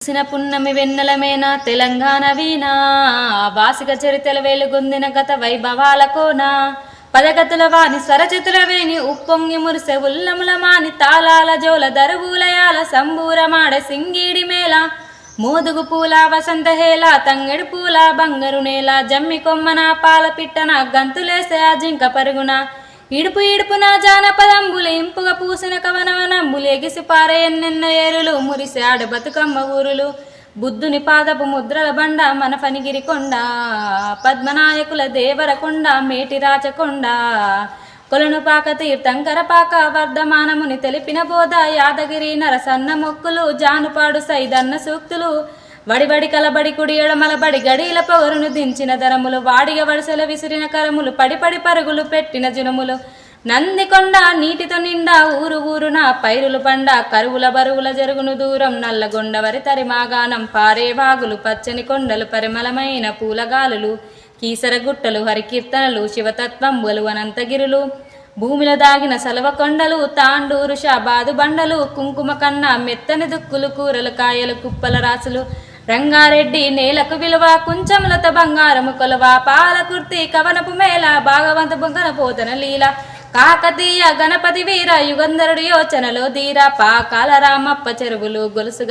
సిన పున్నమి వెన్నెలమేన తెలంగాణ వీణ వాసిక చరితల వెలుగొందిన గత వైభవాల కోన పదగతుల వాణి స్వరచితుల వేణి ఉప్పొంగి మురిసె ఉల్లముల మాని తాళాల జోల దరువులయాల సంబూరమాడ సింగీడి మేళ మోదుగు పూల వసంత హేళ తంగెడు పూల బంగారు నేల జమ్మి కొమ్మన పాల పిట్టన గంతులేసే ఆ జింక పరుగున ఇడుపు ఇడుపున జానపదంబులు ఇంపుగా పూసిన కవనవనంబులు ఎగిసి పారే ఎన్నెన్న ఏరులు మురిసే ఆడ బతుకమ్మ ఊరులు బుద్ధుని పాదపు ముద్రల బండ మన ఫణిగిరి కొండ పద్మనాయకుల దేవరకొండ మేటి రాచకొండ కొలనుపాక తీర్థంకరపాక వర్ధమానముని తెలిపిన బోధ యాదగిరి నరసన్న మొక్కులు జానుపాడు సైదన్న సూక్తులు వడిబడి కలబడి కుడి ఎడమలబడి గడీల పొగరును దించిన ధరములు వాడిగ వడిసెల విసిరిన కరములు పడిపడి పరుగులు పెట్టిన జునుములు నందికొండ నీటితో నిండా ఊరు ఊరున పైరులు పండ కరువుల బరువుల జరుగును దూరం నల్లగొండ వరి తరిమాగానం పారే వాగులు పచ్చని కొండలు పరిమళమైన పూలగాలులు కీసర గుట్టలు హరికీర్తనలు శివతత్వంబులు అనంతగిరులు భూమిలో దాగిన సలవ కొండలు తాండూరు షాబాదు బండలు కుంకుమ కన్నా మెత్తని దుక్కులు కూరలు కాయలు కుప్పల రాసులు రంగారెడ్డి నేలకు విలువ కుంచములత బంగారము కొలవ పాలకుర్తి కవనపు మేళ భాగవంత బొంగన పోతన లీల కాకతీయ గణపతి వీర యుగంధరుడి యోచనలో ధీర పాకాల రామప్ప చెరువులు గొలుసుగా